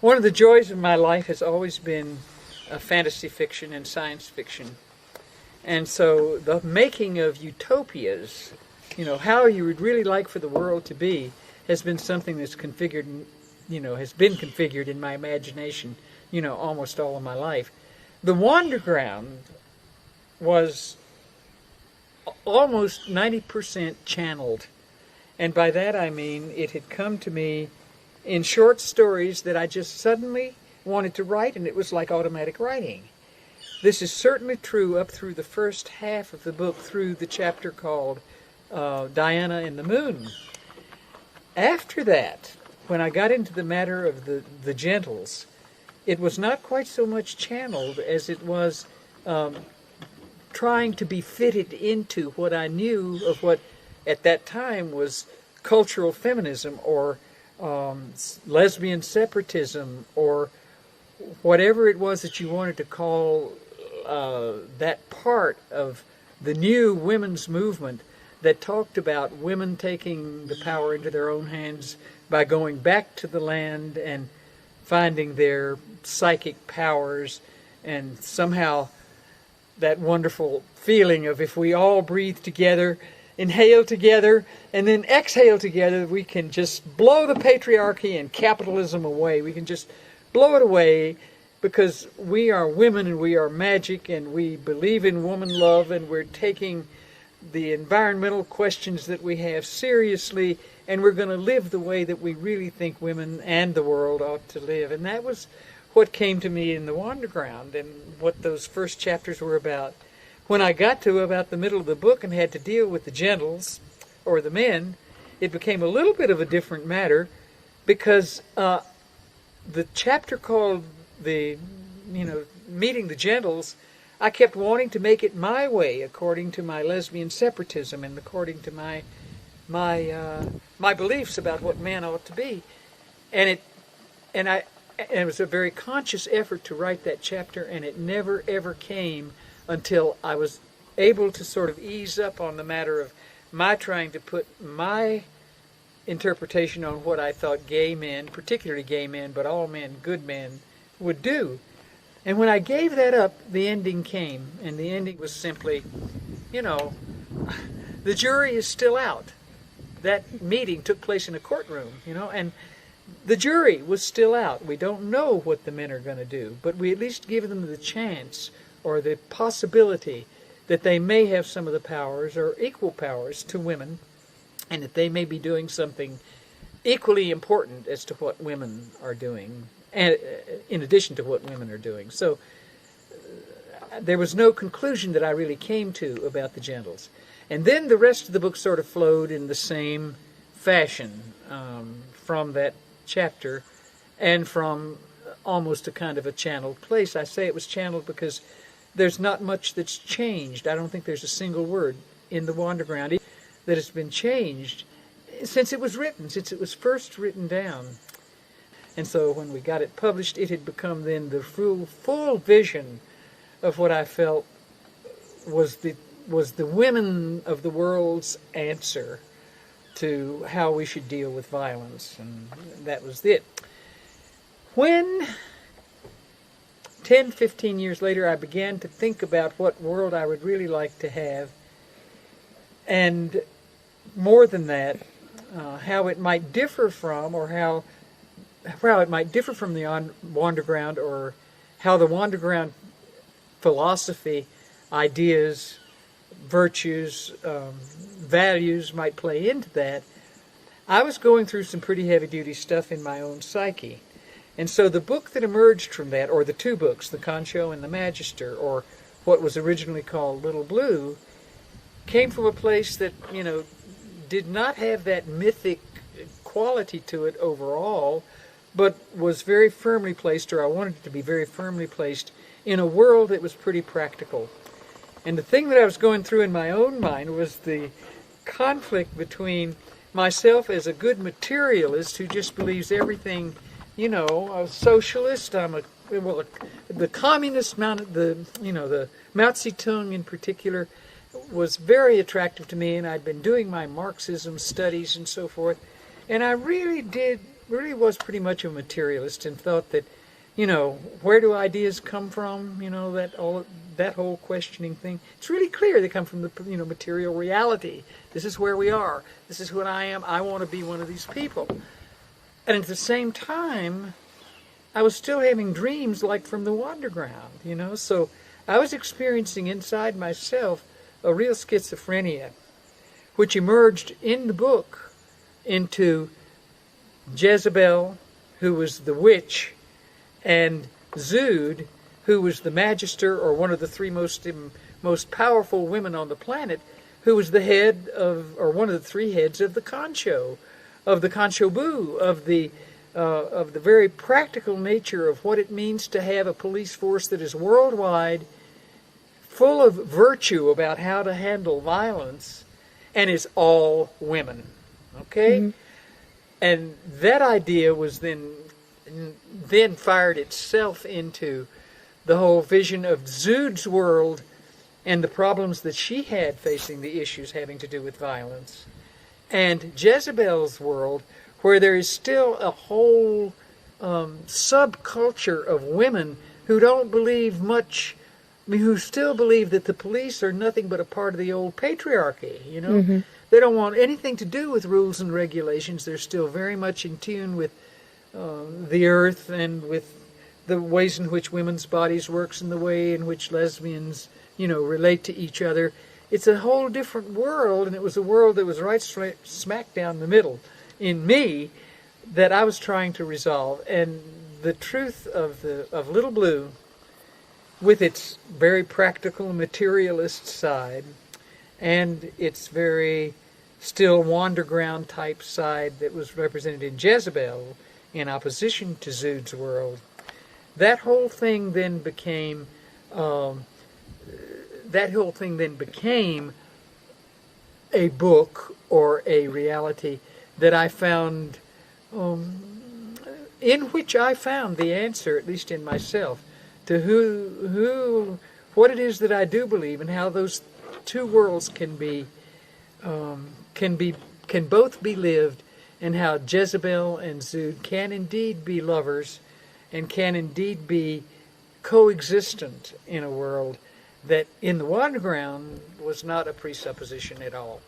One of the joys of my life has always been fantasy fiction and science fiction. And so the making of utopias, how you would really like for the world to be, has been something that's configured, has been configured in my imagination, almost all of my life. The Wanderground was almost 90% channeled. And by that I mean it had come to me in short stories that I just suddenly wanted to write, and it was like automatic writing. This is certainly true up through the first half of the book, through the chapter called Diana and the Moon. After that, when I got into the matter of the gentles, it was not quite so much channeled as it was trying to be fitted into what I knew of what at that time was cultural feminism or lesbian separatism, or whatever it was that you wanted to call that part of the new women's movement that talked about women taking the power into their own hands by going back to the land and finding their psychic powers, and somehow that wonderful feeling of if we all breathe together, inhale together, and then exhale together, we can just blow the patriarchy and capitalism away. We can just blow it away because we are women and we are magic and we believe in woman love, and we're taking the environmental questions that we have seriously, and we're going to live the way that we really think women and the world ought to live. And that was what came to me in the Wanderground and what those first chapters were about. When I got to about the middle of the book and had to deal with the gentles, or the men, it became a little bit of a different matter, because the chapter called meeting the gentles, I kept wanting to make it my way, according to my lesbian separatism and according to my beliefs about what man ought to be, and it was a very conscious effort to write that chapter, and it never ever came until I was able to sort of ease up on the matter of my trying to put my interpretation on what I thought gay men, particularly gay men, but all men, good men, would do. And when I gave that up, the ending came, and the ending was simply, the jury is still out. That meeting took place in a courtroom, and the jury was still out. We don't know what the men are going to do, but we at least give them the chance or the possibility that they may have some of the powers or equal powers to women, and that they may be doing something equally important as to what women are doing, and in addition to what women are doing. So there was no conclusion that I really came to about the gentles. And then the rest of the book sort of flowed in the same fashion from that chapter, and from almost a kind of a channeled place. I say it was channeled because there's not much that's changed. I don't think there's a single word in the Wanderground that has been changed since it was written, since it was first written down. And so when we got it published, it had become then the full vision of what I felt was the women of the world's answer to how we should deal with violence, and that was it. When 10, 15 years later I began to think about what world I would really like to have, and more than that, how it might differ from, or how it might differ from the Wanderground, or how the Wanderground philosophy, ideas, virtues, values might play into that, I was going through some pretty heavy-duty stuff in my own psyche. And so the book that emerged from that, or the two books, the Concho and the Magister, or what was originally called Little Blue, came from a place that, did not have that mythic quality to it overall, but was very firmly placed, or I wanted it to be very firmly placed, in a world that was pretty practical. And the thing that I was going through in my own mind was the conflict between myself as a good materialist who just believes everything, a socialist, the communist, the Mao Zedong in particular was very attractive to me, and I'd been doing my Marxism studies and so forth, and I really did really was pretty much a materialist and thought that, where do ideas come from? That whole questioning thing. It's really clear they come from the material reality. This is where we are. This is what I am. I want to be one of these people. And at the same time, I was still having dreams like from the Wanderground, So I was experiencing inside myself a real schizophrenia, which emerged in the book into Jezebel, who was the witch, and Zood, who was the magister, or one of the three most powerful women on the planet, who was the head of, or one of the three heads of the Concho Boo, of the very practical nature of what it means to have a police force that is worldwide, full of virtue about how to handle violence, and is all women. Okay? Mm-hmm. And that idea was then fired itself into the whole vision of Zood's world and the problems that she had facing the issues having to do with violence, and Jezebel's world, where there is still a whole subculture of women who don't believe much, who still believe that the police are nothing but a part of the old patriarchy, Mm-hmm. They don't want anything to do with rules and regulations. They're still very much in tune with the earth and with the ways in which women's bodies works and the way in which lesbians, relate to each other. It's a whole different world, and it was a world that was right smack down the middle in me that I was trying to resolve. And the truth of Little Blue, with its very practical materialist side and its very still Wanderground type side that was represented in Jezebel in opposition to Zood's world, that whole thing then became a book or a reality that I found, in which I found the answer, at least in myself, to what it is that I do believe, and how those two worlds can both be lived, and how Jezebel and Zood can indeed be lovers, and can indeed be coexistent in a world that in the Wanderground was not a presupposition at all.